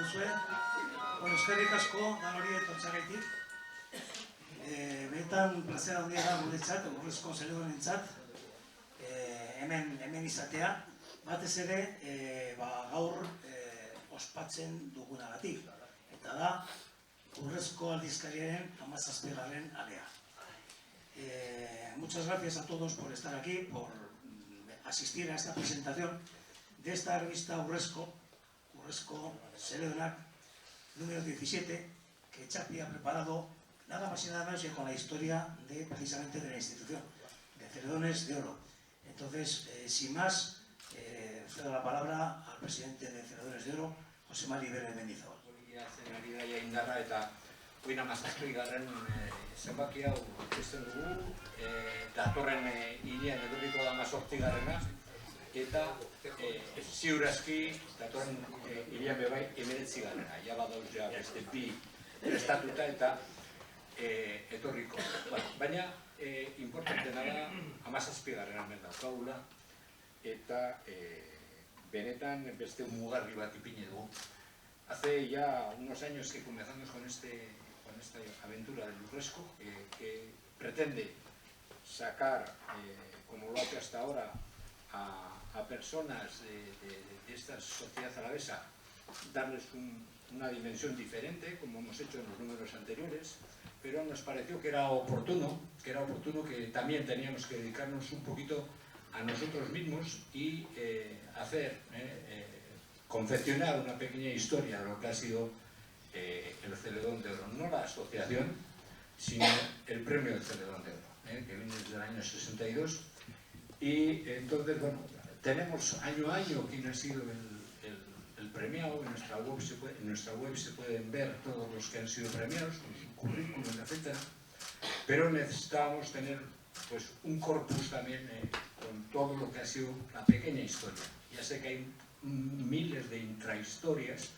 duzue. Eskerrik asko, da hori etortzagaitik. Benetan plazera handia da guretzat, Urrezko Zeledonentzat, hemen izatea. Batez ere, gaur ospatzen dugunagatik. Eta da, Urrezko Aldizkariaren 17. alea. Muchas gracias a todos por estar aquí, por asistir a esta presentación de esta revista Urrezko Zeledonak número 17, que Chapi ha preparado nada más y nada menos que con la historia precisamente de la institución, de Celedones de Oro. Entonces, sin más, cedo la palabra al presidente de Celedones de Oro, José Mari Bere Mendizábal. Oina mazazpigarren zenbaki hau izten dugu, datorren hilean edurriko da 18garrena, eta ziurazki datorren hilean bebai 19garrena. Ja badauz ja beste bi estatuta eta etorriko. Baina, importantena da 17garrena hemen daukagula, eta benetan beste mugarri bat ipini dugu. Hace ya unos años que comenzamos con esta aventura del Urrezko, que pretende sacar, como lo hace hasta ahora, a personas de esta sociedad alavesa, darles una dimensión diferente, como hemos hecho en los números anteriores, pero nos pareció que era oportuno que también teníamos que dedicarnos un poquito a nosotros mismos y confeccionar una pequeña historia de lo que ha sido el Celedón de Oro, no la asociación, sino el premio del Celedón de Oro, que viene desde el año 62. Y entonces, bueno, tenemos año a año quién ha sido el premiado. En nuestra web se pueden ver todos los que han sido premiados, con su currículum, etc. Pero necesitábamos tener pues un corpus también con todo lo que ha sido la pequeña historia. Ya sé que hay miles de intrahistorias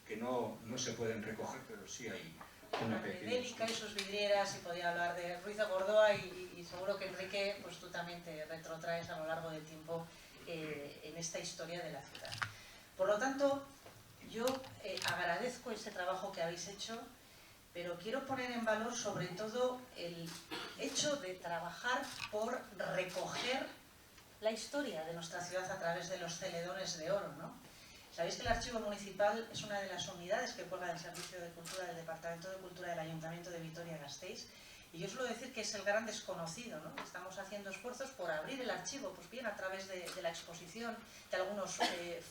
que no se pueden recoger, pero sí hay una pequeña Délica y sus vidrieras, y podía hablar de Ruiz de Gordoa, y seguro que Enrique, pues tú también te retrotraes a lo largo del tiempo en esta historia de la ciudad. Por lo tanto, yo agradezco ese trabajo que habéis hecho, pero quiero poner en valor sobre todo el hecho de trabajar por recoger la historia de nuestra ciudad a través de los Celedones de Oro, ¿no? Sabéis que el Archivo Municipal es una de las unidades que cuelga del Servicio de Cultura del Departamento de Cultura del Ayuntamiento de Vitoria-Gasteiz, y yo suelo decir que es el gran desconocido, ¿no? Estamos haciendo esfuerzos por abrir el archivo, pues bien a través de la exposición, de algunos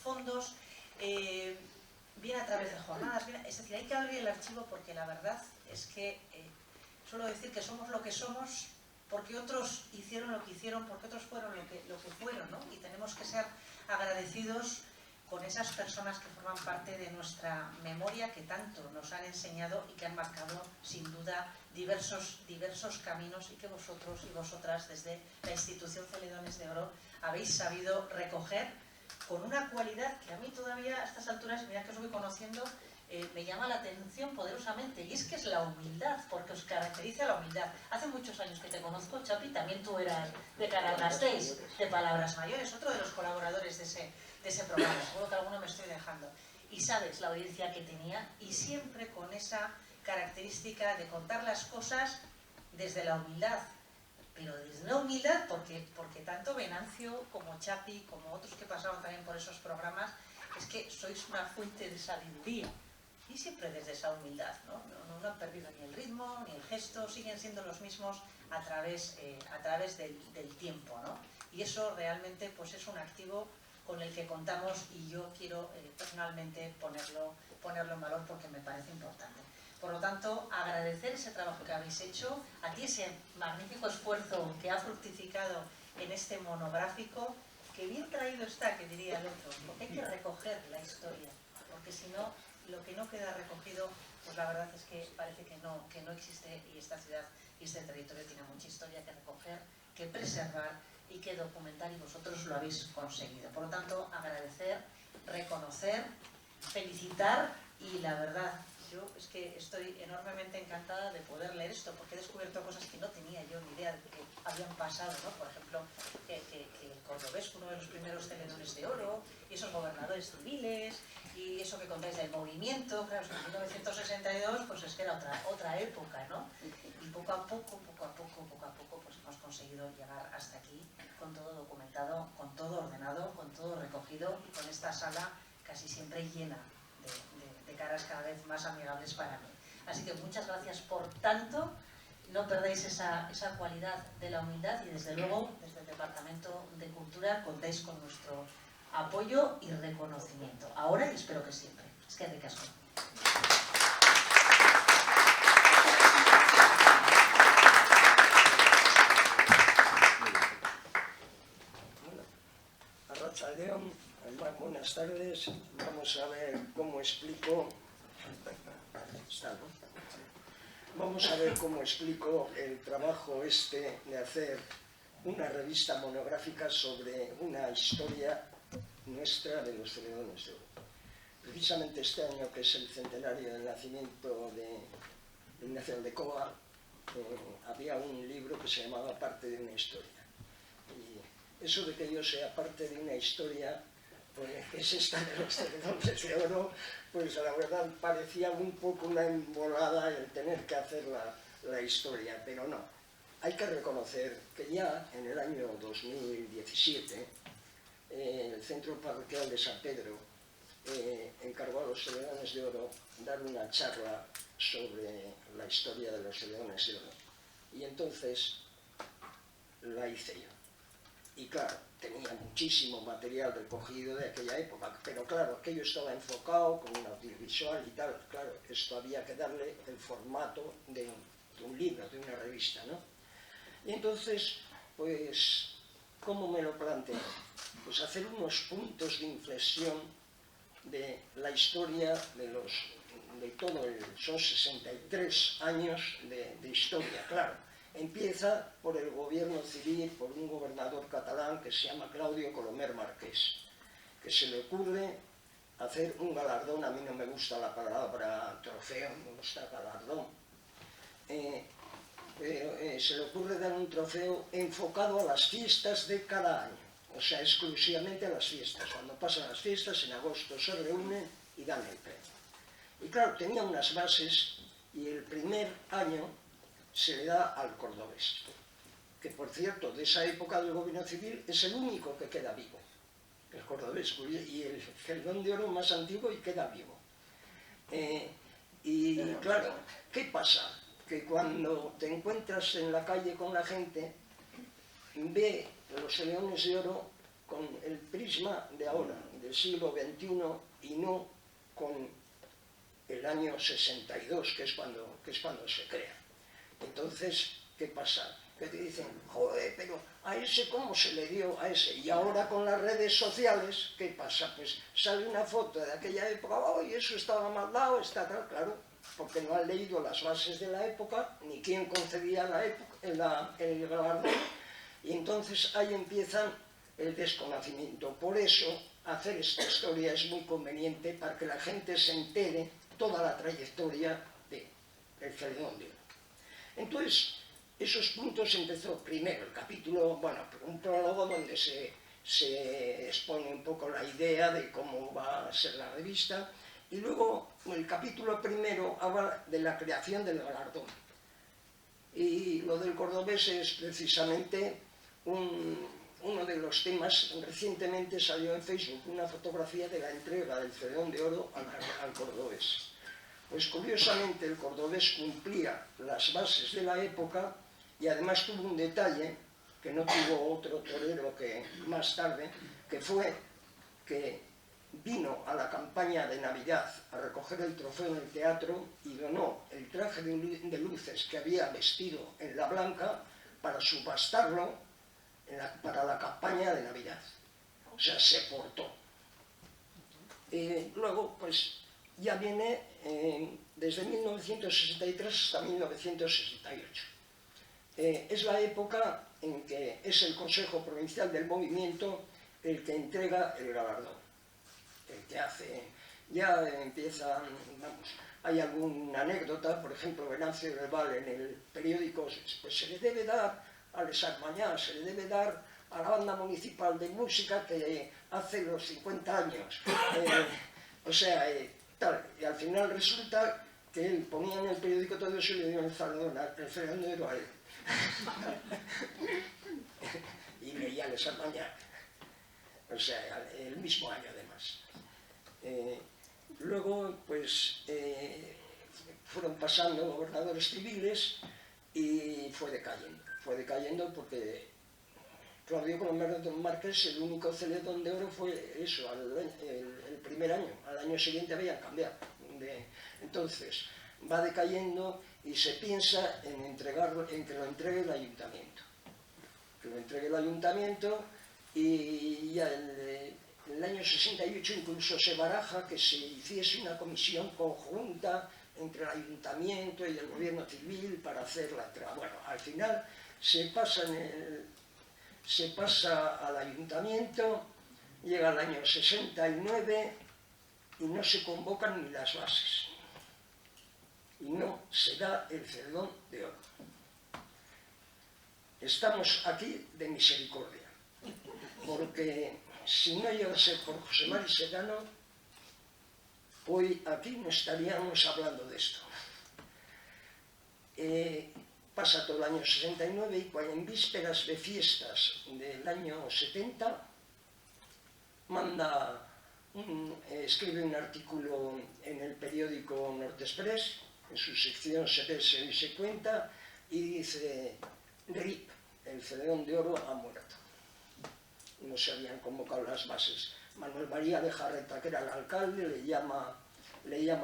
fondos, bien a través de jornadas, bien, es decir, hay que abrir el archivo porque la verdad es que suelo decir que somos lo que somos porque otros hicieron lo que hicieron, porque otros fueron lo que fueron, ¿no? Y tenemos que ser agradecidos con esas personas que forman parte de nuestra memoria, que tanto nos han enseñado y que han marcado, sin duda, diversos caminos, y que vosotros y vosotras, desde la institución Celedones de Oro, habéis sabido recoger con una cualidad que a mí todavía a estas alturas, mira que os voy conociendo, me llama la atención poderosamente, y es que es la humildad, porque os caracteriza la humildad. Hace muchos años que te conozco, Chapi, también tú eras de Canal-Gasteiz, de Palabras Mayores, otro de los colaboradores de ese programa, seguro que alguno me estoy dejando. Y sabes la audiencia que tenía, y siempre con esa característica de contar las cosas desde la humildad, pero desde la humildad porque tanto Venancio como Chapi, como otros que pasaron también por esos programas, es que sois una fuente de sabiduría. Y siempre desde esa humildad, ¿no? No han perdido ni el ritmo, ni el gesto, siguen siendo los mismos a través del tiempo, ¿no? Y eso realmente pues es un activo con el que contamos, y yo quiero personalmente ponerlo en valor porque me parece importante. Por lo tanto, agradecer ese trabajo que habéis hecho, a ti ese magnífico esfuerzo que ha fructificado en este monográfico, que bien traído está, que diría el otro, porque hay que recoger la historia, porque si no, lo que no queda recogido, pues la verdad es que parece que no existe, y esta ciudad y este territorio tiene mucha historia que recoger, que preservar y que documentar, y vosotros lo habéis conseguido. Por lo tanto, agradecer, reconocer, felicitar, y la verdad, yo es que estoy enormemente encantada de poder leer esto, porque he descubierto cosas que no tenía yo ni idea de que habían pasado, ¿no? Por ejemplo, que el cordobés fue uno de los primeros tenedores de oro, y esos gobernadores civiles, y eso que contáis del movimiento, claro, en 1962, pues es que era otra época, ¿no? Y poco a poco, pues hemos conseguido llegar hasta aquí, con todo documentado, con todo ordenado, con todo recogido, y con esta sala casi siempre llena de caras cada vez más amigables para mí. Así que muchas gracias por tanto, no perdáis esa cualidad de la humildad, y desde luego, desde el Departamento de Cultura, contáis con nuestro apoyo y reconocimiento, ahora y espero que siempre. Es que ricasco. Arratsaldeon, buenas tardes. Vamos a ver cómo explico. Vamos a ver cómo explico el trabajo de hacer una revista monográfica sobre una historia nuestra de los Ceredones de Oro. Precisamente este año, que es el centenario del nacimiento de Ignacio de Coa, había un libro que se llamaba Parte de una historia. Y eso de que yo sea parte de una historia, pues es esta de los Ceredones de Oro, pues la verdad parecía un poco una embolada el tener que hacer la historia, pero no. Hay que reconocer que ya en el año 2017 el Centro Parroquial de San Pedro encargó a los Ceredones de Oro dar una charla sobre la historia de los Ceredones de Oro. Y entonces la hice yo. Y claro, tenía muchísimo material recogido de aquella época, pero claro, aquello estaba enfocado con un audiovisual y tal. Claro, esto había que darle el formato de un libro, de una revista, ¿no? Y entonces, pues, ¿cómo me lo planteo? Pues hacer unos puntos de inflexión de la historia de todo son 63 años de historia, claro. Empieza por el gobierno civil, por un gobernador catalán que se llama Claudio Colomer Marqués, que se le ocurre hacer un galardón. A mí no me gusta la palabra trofeo, me gusta galardón. Se le ocurre dar un trofeo enfocado a las fiestas de cada año, o sea, exclusivamente a las fiestas. Cuando pasan las fiestas, en agosto se reúnen y dan el premio. Y claro, tenía unas bases, y el primer año se le da al cordobés, que por cierto, de esa época del gobierno civil, es el único que queda vivo, el cordobés, y el Ceredón de Oro más antiguo y queda vivo. Y claro, ¿qué pasa? Que cuando te encuentras en la calle con la gente, ve los Ceredones de Oro con el prisma de ahora, del siglo XXI, y no con el año 62, que es cuando se crea. Entonces, ¿qué pasa? Que te dicen, joder, pero a ese cómo se le dio a ese. Y ahora con las redes sociales, ¿qué pasa? Pues sale una foto de aquella época, ¡ay, eso estaba mal dado, está tal! Claro, porque no han leído las bases de la época, ni quién concedía el galardón, y entonces ahí empieza el desconocimiento. Por eso, hacer esta historia es muy conveniente, para que la gente se entere toda la trayectoria del Ceredón de Oro. Entonces, esos puntos empezó primero el capítulo, bueno, un prólogo donde se expone un poco la idea de cómo va a ser la revista, y luego el capítulo primero habla de la creación del galardón. Y lo del cordobés es precisamente uno de los temas. Recientemente salió en Facebook una fotografía de la entrega del Ceredón de Oro al cordobés. Pues curiosamente el cordobés cumplía las bases de la época, y además tuvo un detalle que no tuvo otro torero que más tarde, que fue que vino a la campaña de Navidad a recoger el trofeo en el teatro y donó el traje de luces que había vestido en la Blanca para subastarlo para la campaña de Navidad. O sea, se portó. Luego, pues, ya viene desde 1963 hasta 1968. Es la época en que es el Consejo Provincial del Movimiento el que entrega el galardón, el que hace. ya empiezan, vamos, hay alguna anécdota, por ejemplo, Venancio del Val en el periódico, pues se le debe dar a Les Armañás, se le debe dar a la banda municipal de música que hace los 50 años. Tal, y al final resulta que él ponía en el periódico todo eso y le dio el Celedón de Oro a él. Y leía Les Armañás. O sea, el mismo año además. Luego, pues, fueron pasando gobernadores civiles y fue decayendo porque Claudio Colomero Márquez, el único Celedón de Oro fue eso, el primer año. Al año siguiente habían cambiado. Entonces, va decayendo y se piensa en que lo entregue el ayuntamiento. Que lo entregue el ayuntamiento y ya en el año 68 incluso se baraja que se hiciese una comisión conjunta entre el ayuntamiento y el gobierno civil para hacer la entrega. Bueno, al final se pasa al ayuntamiento, llega el año 69 y no se convocan ni las bases. Y no se da el Celedón de Oro. Estamos aquí de misericordia, porque si no llega a ser por José Mari Serrano, hoy aquí no estaríamos hablando de esto. Pasa todo el año 69 y cuando en vísperas de fiestas del año 70 escribe un artículo en el periódico Norte Express, en su sección Se ve, se y se cuenta, y dice: RIP, el Celedón de Oro ha muerto. No se habían convocado las bases. Manuel María de Jarreta, que era el alcalde, le llama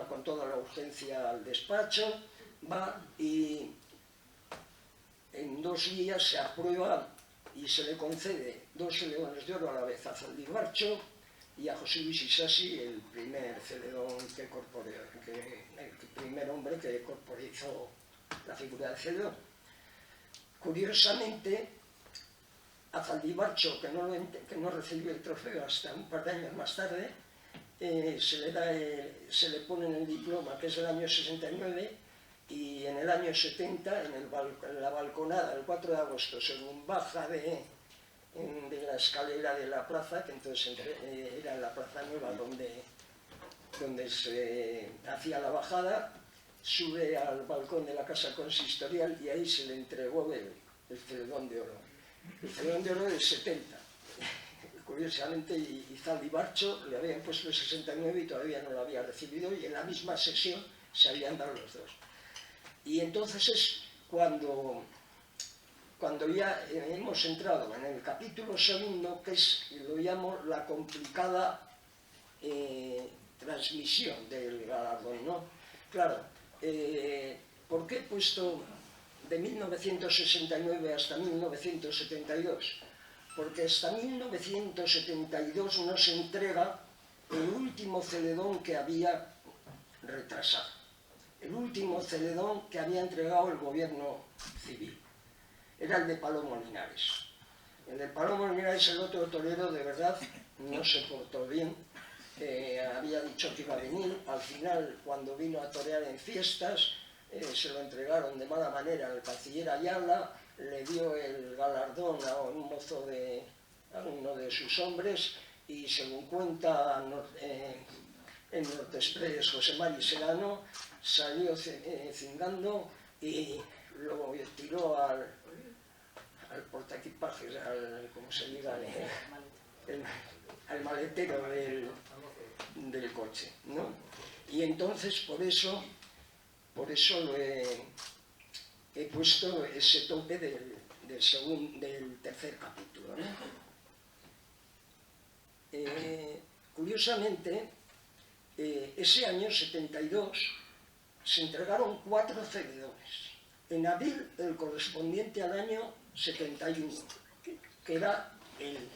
con toda la urgencia al despacho, va y en 2 días se aprueba y se le concede 2 Celedones de Oro a la vez a Zaldibarcho y a José Luis Isasi, el primer Celedón el primer hombre que corporizó la figura de Celedón. Curiosamente, a Zaldibarcho, que no recibió el trofeo hasta un par de años más tarde, se le pone en el diploma, que es del año 69, y en el año 70, en la balconada, el 4 de agosto, según baja de la escalera de la plaza, que entonces era la Plaza Nueva donde se hacía la bajada, sube al balcón de la casa consistorial y ahí se le entregó el Celedón de Oro. El Celedón de Oro del 70. Curiosamente, y Zaldibarcho le habían puesto el 69 y todavía no lo había recibido, y en la misma sesión se habían dado los dos. Y entonces es cuando ya hemos entrado en el capítulo segundo, que lo llamo la complicada transmisión del galardón, ¿no? Claro, ¿por qué he puesto de 1969 hasta 1972? Porque hasta 1972 nos entrega el último Celedón que había retrasado, el último Celedón que había entregado el gobierno civil. Era el de Palomo Linares. El de Palomo Linares, el otro torero, de verdad, no se portó bien. Había dicho que iba a venir. Al final, cuando vino a torear en fiestas, se lo entregaron de mala manera al canciller Ayala, le dio el galardón a un mozo a uno de sus hombres, y según cuenta en Norte Express José Mari Serrano, salió cingando y lo tiró al portaequipajes, ¿cómo se diga? Al maletero del coche, ¿no? Y entonces por eso lo he puesto ese tope del tercer capítulo, ¿no? Curiosamente, ese año 72 se entregaron 4 Celedones. En abril, el correspondiente al año 71, que era el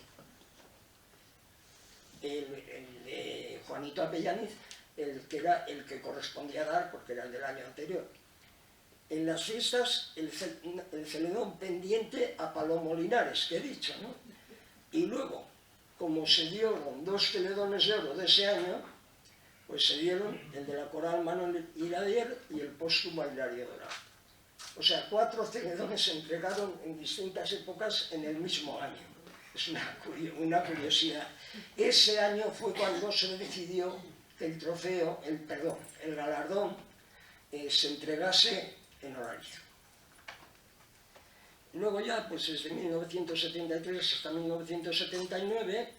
de Juanito Apellaniz, que era el que correspondía dar, porque era el del año anterior. En las fiestas, el Celedón pendiente a Palomo Linares, que he dicho, ¿no? Y luego, como se dieron 2 Celedones de Oro de ese año, pues se dieron el de la coral Manuel Iradier y el póstumo Hilario Dorado. O sea, 4 ceredones se entregaron en distintas épocas en el mismo año. Es una curiosidad. Ese año fue cuando se decidió que el trofeo, el galardón, se entregase en Olarizu. Luego ya, pues desde 1973 hasta 1979,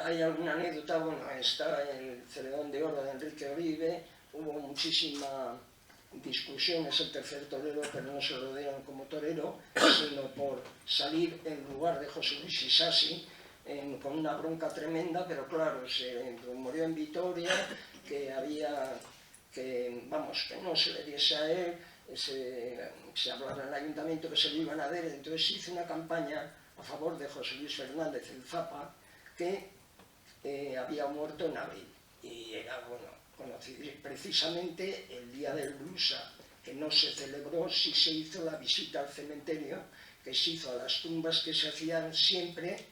hay alguna anécdota. Bueno, está el Celedón de Oro de Enrique Oribe, hubo muchísima discusión, es el tercer torero, pero no se lo dieron como torero, sino por salir en lugar de José Luis Isasi, con una bronca tremenda, pero claro, se murió en Vitoria, que no se le diese a él, se hablaba en el ayuntamiento que se lo iban a dar, entonces se hizo una campaña a favor de José Luis Fernández, el Zapa, que había muerto en abril, y era, bueno, conocido precisamente el día del Blusa, que no se celebró, sí se hizo la visita al cementerio, que se hizo a las tumbas que se hacían siempre,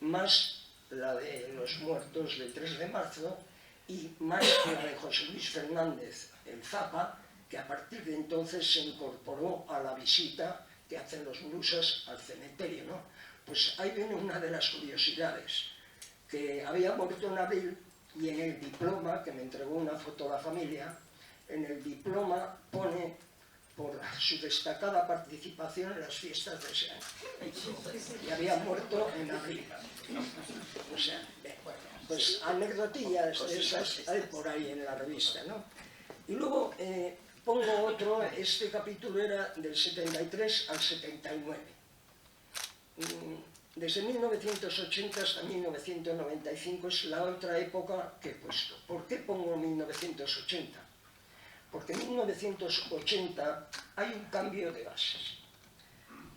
más la de los muertos del 3 de marzo, y más la de José Luis Fernández, el Zapa, que a partir de entonces se incorporó a la visita que hacen los blusas al cementerio, ¿no? Pues ahí viene una de las curiosidades, que había muerto en abril, y en el diploma, que me entregó una foto a la familia, en el diploma pone por su destacada participación en las fiestas de ese año. Y había muerto en abril. O sea, pues anecdotillas de esas hay por ahí en la revista, ¿no? Y luego pongo otro, este capítulo era del 73 al 79. Desde 1980 hasta 1995 es la otra época que he puesto. ¿Por qué pongo 1980? Porque en 1980 hay un cambio de bases.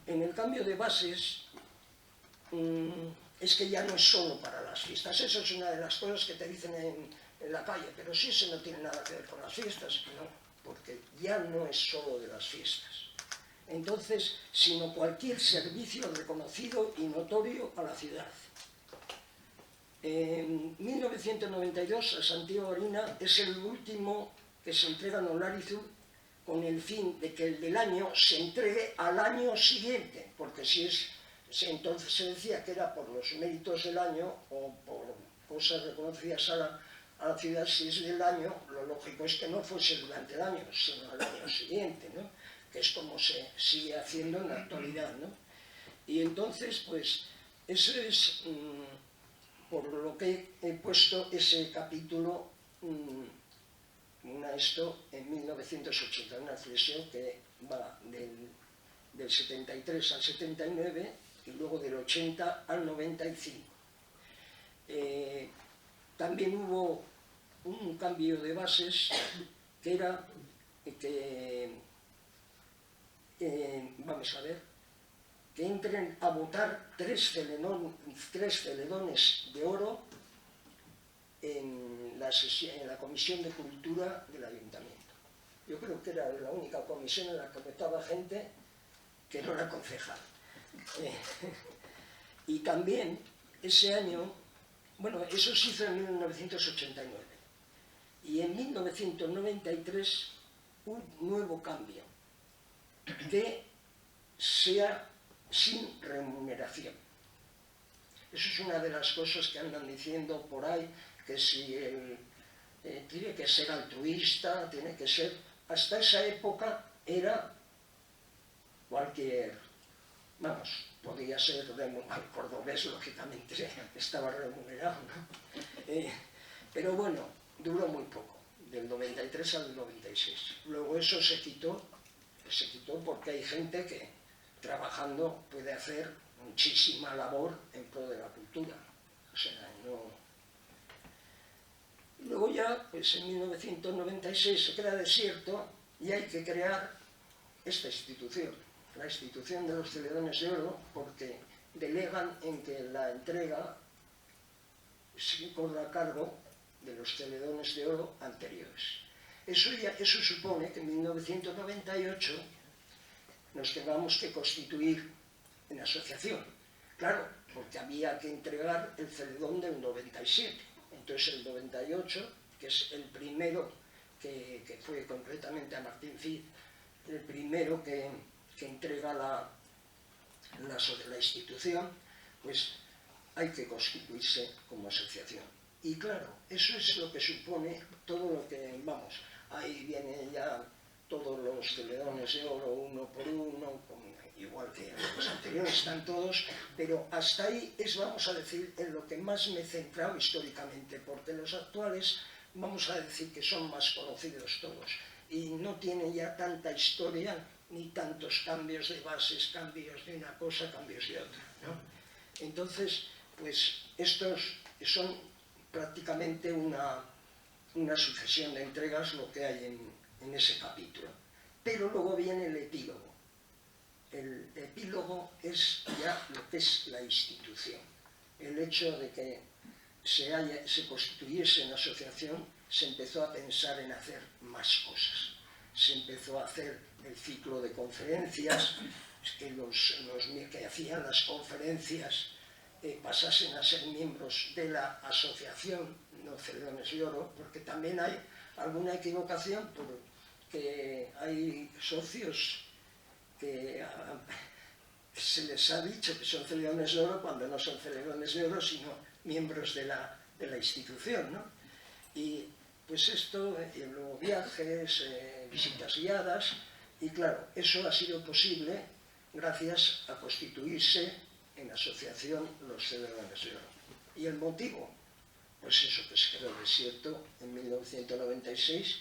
En el cambio de bases es que ya no es solo para las fiestas. Eso es una de las cosas que te dicen en la calle, pero sí, eso no tiene nada que ver con las fiestas, no, porque ya no es solo de las fiestas. Entonces, sino cualquier servicio reconocido y notorio a la ciudad. En 1992, a Santiago Orina es el último que se entrega en Olarizu, con el fin de que el del año se entregue al año siguiente, porque entonces se decía que era por los méritos del año o por cosas reconocidas a la ciudad. Si es del año, lo lógico es que no fuese durante el año, sino al año siguiente, ¿no? Que es como se sigue haciendo en la actualidad, ¿no? Y entonces, pues, eso es por lo que he puesto ese capítulo, esto en 1980, una reflexión que va del 73 al 79 y luego del 80 al 95. También hubo un cambio de bases que era vamos a ver, que entren a votar 3 celedones de oro en la Comisión de Cultura del Ayuntamiento. Yo creo que era la única comisión en la que votaba gente que no era concejal. Y también ese año, bueno, eso se hizo en 1989, y en 1993 un nuevo cambio, que sea sin remuneración. Eso es una de las cosas que andan diciendo por ahí, que si tiene que ser altruista, tiene que ser... Hasta esa época era cualquier... Vamos, podía ser el cordobés, lógicamente, estaba remunerado, ¿no? Pero bueno, duró muy poco, del 93 al 96. Luego eso se quitó porque hay gente que trabajando puede hacer muchísima labor en pro de la cultura. O sea, no... Luego ya, pues en 1996 se queda desierto y hay que crear esta institución, la institución de los Celedones de Oro, porque delegan en que la entrega se corra a cargo de los Celedones de Oro anteriores. Eso supone que en 1998 nos tengamos que constituir en asociación. Claro, porque había que entregar el Celedón del 97. Entonces el 98 que es el primero que fue concretamente a Martín Cid, el primero que entrega la institución, pues hay que constituirse como asociación. Y claro, eso es lo que supone todo lo que, vamos, ahí vienen ya todos los Celedones de Oro uno por uno, igual que los anteriores están todos, pero hasta ahí es, vamos a decir, en lo que más me he centrado históricamente, porque los actuales, vamos a decir que son más conocidos todos, y no tienen ya tanta historia, ni tantos cambios de bases, cambios de una cosa, cambios de otra, ¿no? Entonces, pues estos son prácticamente una sucesión de entregas lo que hay en ese capítulo. Pero luego viene el epílogo. El epílogo es ya lo que es la institución. El hecho de que se constituyese una asociación, se empezó a pensar en hacer más cosas. Se empezó a hacer el ciclo de conferencias, que los que hacían las conferencias pasasen a ser miembros de la asociación, no Celedones de Oro, porque también hay alguna equivocación, porque hay socios que se les ha dicho que son Celedones de Oro cuando no son Celedones de Oro, sino miembros de la institución, ¿no? Y pues esto, luego viajes, visitas guiadas, y claro, eso ha sido posible gracias a constituirse en asociación los Celedones de Oro. ¿Y el motivo? Pues eso, que se quedó desierto en 1996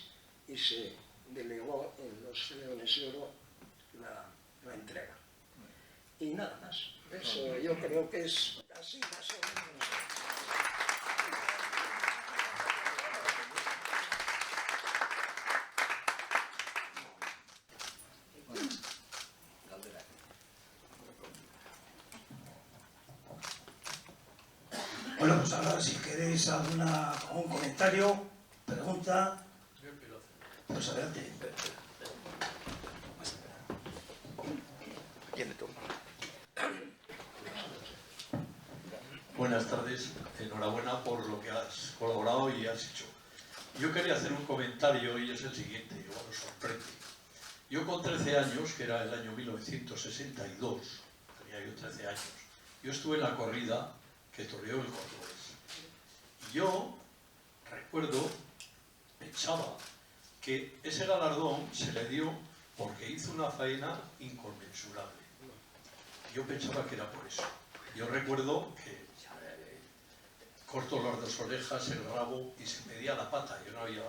y se delegó en los Celedones de Oro la entrega. Y nada más. Eso yo creo que es así más o menos. Bueno, pues ahora si queréis algún comentario, pregunta, pues adelante. Buenas tardes, enhorabuena por lo que has colaborado y has hecho. Yo quería hacer un comentario y es el siguiente, igual os sorprende. Yo con 13 años, que era el año 1962, tenía yo 13 años, yo estuve en la corrida que toreó el cordobés. Y yo recuerdo, pensaba que ese galardón se le dio porque hizo una faena inconmensurable. Yo pensaba que era por eso. Yo recuerdo que cortó las dos orejas, el rabo y se medía la pata. Yo no había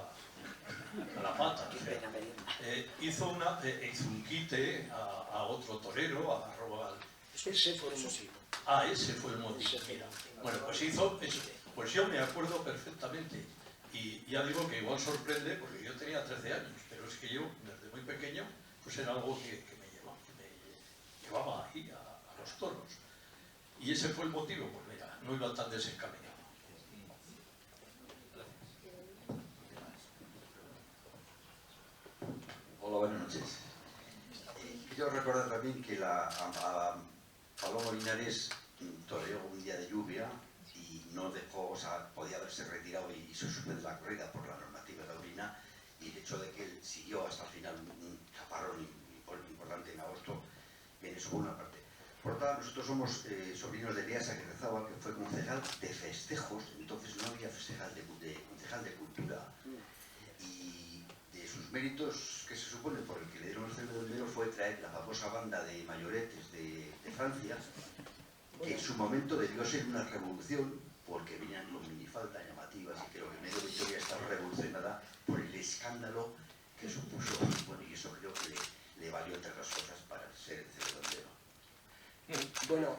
la pata. O sea, hizo un quite a otro torero, a Robal. Ese fue el motivo. Ah, ese fue el motivo. Mira. Bueno, pues hizo eso. Pues yo me acuerdo perfectamente. Y ya digo que igual sorprende porque yo tenía 13 años, pero es que yo desde muy pequeño pues era algo que me llevaba ahí a los toros. Y ese fue el motivo, pues mira, no iba tan desencaminado. Hola, buenas noches. Quiero recordar también que a Paloma Linares toreó un día de lluvia y no dejó, o sea, podía haberse retirado y se suspende la corrida por la normativa taurina, y el hecho de que él siguió hasta el final un chaparrón importante en agosto, bien, eso por una parte. Por otra, nosotros somos sobrinos de Elias Aguirrezabal, que fue concejal de festejos, entonces no había concejal de cultura, y de sus méritos que se supone por el que le dieron el Celedonero fue traer la famosa banda de mayoretes de Francia, que en su momento debió ser una revolución porque venían con minifaldas llamativas, y creo que medio Vitoria estaba revolucionada por el escándalo que supuso, bueno, y eso creo que le valió entre otras cosas para ser el Celedonero. Bueno,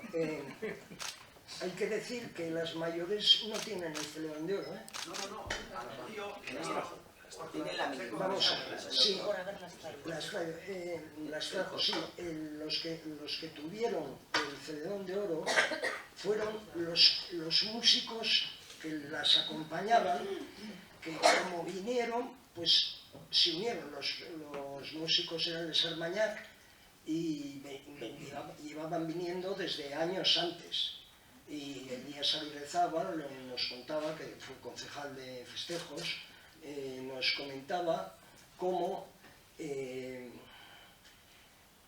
hay que decir que las mayores no tienen el Celedón de Oro, ¿eh? No, tiene la misma. Vamos a ver, sí, Por haberlas traído. las trajo, sí. Los que tuvieron el Celedón de Oro fueron los músicos que las acompañaban, que como vinieron, pues se unieron. Los músicos eran de Sarmañac y llevaban viniendo desde años antes. Y Elías Aguirrezabal nos contaba que fue concejal de festejos nos comentaba cómo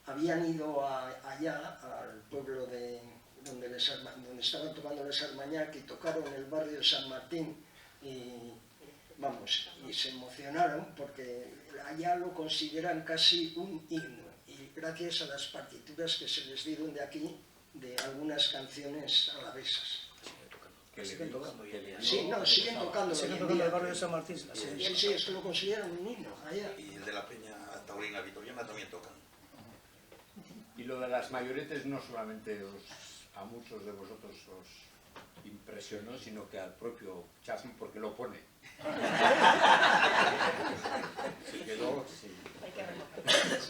habían ido allá, al pueblo donde estaban tocando les Armañac, y tocaron el barrio de San Martín, y se emocionaron porque allá lo consideran casi un himno, y gracias a las partituras que se les dieron de aquí, de algunas canciones alavesas. Siguen tocando. Sí, no, siguen tocando. Siguen tocando el barrio de San Martín. Sí, es que lo consideran un himno allá. Y el de la Peña Taurina Vitoriana también tocan. Y lo de las mayoretes no solamente a muchos de vosotros os impresionó, sino que al propio Chapi, porque lo pone. Se quedó sin... Hay que recoger.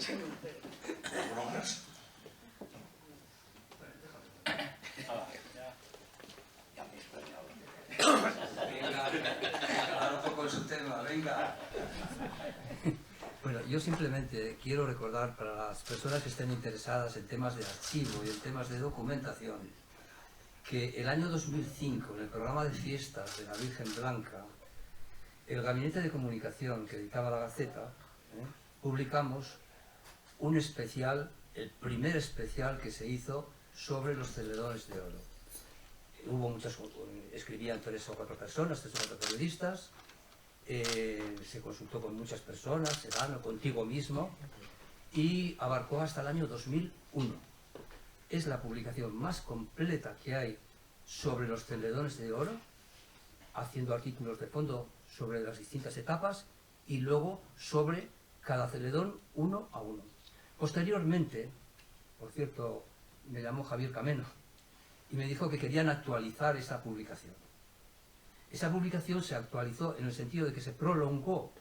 Venga, un poco en su tema, venga. Bueno, yo simplemente quiero recordar para las personas que estén interesadas en temas de archivo y en temas de documentación, que el año 2005, en el programa de fiestas de la Virgen Blanca, el Gabinete de Comunicación que editaba la Gaceta, publicamos un especial, el primer especial que se hizo sobre los Celedones de Oro. Hubo muchas, escribían 3 o 4 personas, 3 o 4 periodistas, se consultó con muchas personas, Serrano, contigo mismo, y abarcó hasta el año 2001. Es la publicación más completa que hay sobre los Celedones de Oro, haciendo artículos de fondo sobre las distintas etapas y luego sobre cada celedón uno a uno. Posteriormente, por cierto, me llamó Javier Cameno y me dijo que querían actualizar esa publicación. Esa publicación se actualizó en el sentido de que se prolongó,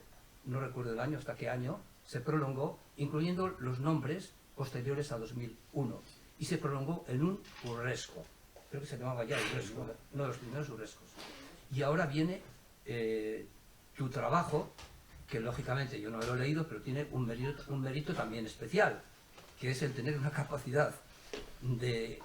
no recuerdo el año, hasta qué año, se prolongó, incluyendo los nombres posteriores a 2001, y se prolongó en un urresco, creo que se llamaba ya urresco, uno de los primeros urrescos. Y ahora viene tu trabajo, que lógicamente yo no lo he leído, pero tiene un mérito también especial, que es el tener una capacidad de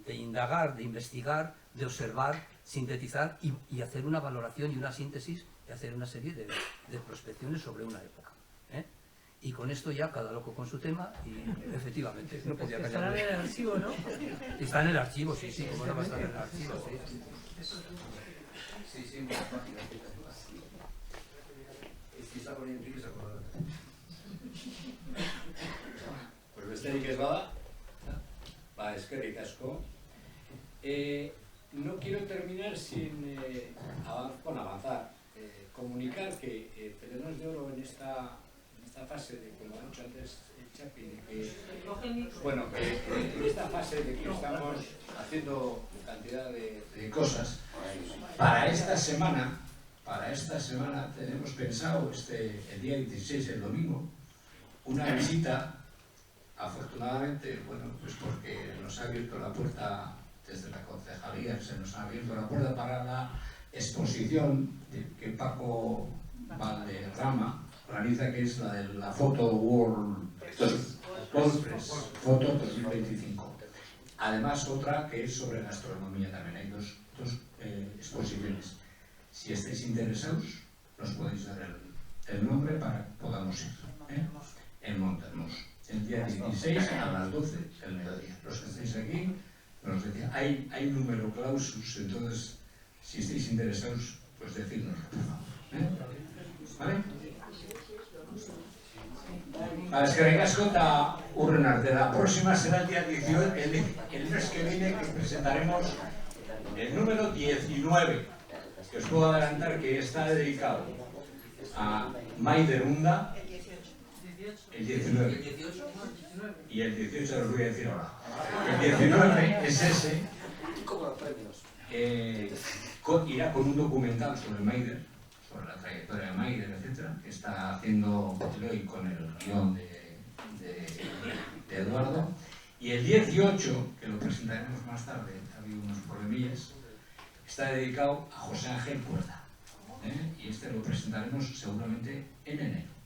indagar, de investigar, de observar, sintetizar y hacer una valoración y una síntesis y hacer una serie de prospecciones sobre una época. Y con esto ya cada loco con su tema y efectivamente no podía callar. Estará en el archivo, ¿no? Está en el archivo, sí, sí, como no va a estar en el archivo, sí. Sí, muy fácil. Es que está con Enrique se acordará. Pues besterik ez bada, eskerrik asko. No quiero terminar sin avanzar. Comunicar que Celedones de Oro en esta fase de, como ha dicho antes Chapi, que en esta fase de que estamos haciendo cantidad de cosas, para esta semana tenemos pensado el día 16, el domingo, una visita, afortunadamente, bueno, pues porque nos ha abierto la puerta desde la concejalía, se nos ha abierto la puerta para la exposición que Paco Valderrama realiza, que es la de la Photo World Press, Foto 2025. Además, otra que es sobre gastronomía también. Hay dos exposiciones. Si estáis interesados, nos podéis dar el nombre para que podamos ir. En Montermoso. El día 16 a las 12 del mediodía. Los que estáis aquí, nos decía, hay número clausus, entonces, si estáis interesados, pues decírnoslo, por favor. ¿Vale? Eskerrik asko eta hurren arte. La próxima será el día 18, el mes que viene, que presentaremos el número 19, que os puedo adelantar que está dedicado a Maider Unda, el 19, y el 18 os voy a decir ahora. El 19 es ese, irá con un documental sobre Maider, sobre la trayectoria de Maider, etcétera, que está haciendo hoy con el guión de Eduardo. Y el 18, que lo presentaremos más tarde, ha habido unos problemillas, está dedicado a José Ángel Cuerda. Y este lo presentaremos seguramente en enero.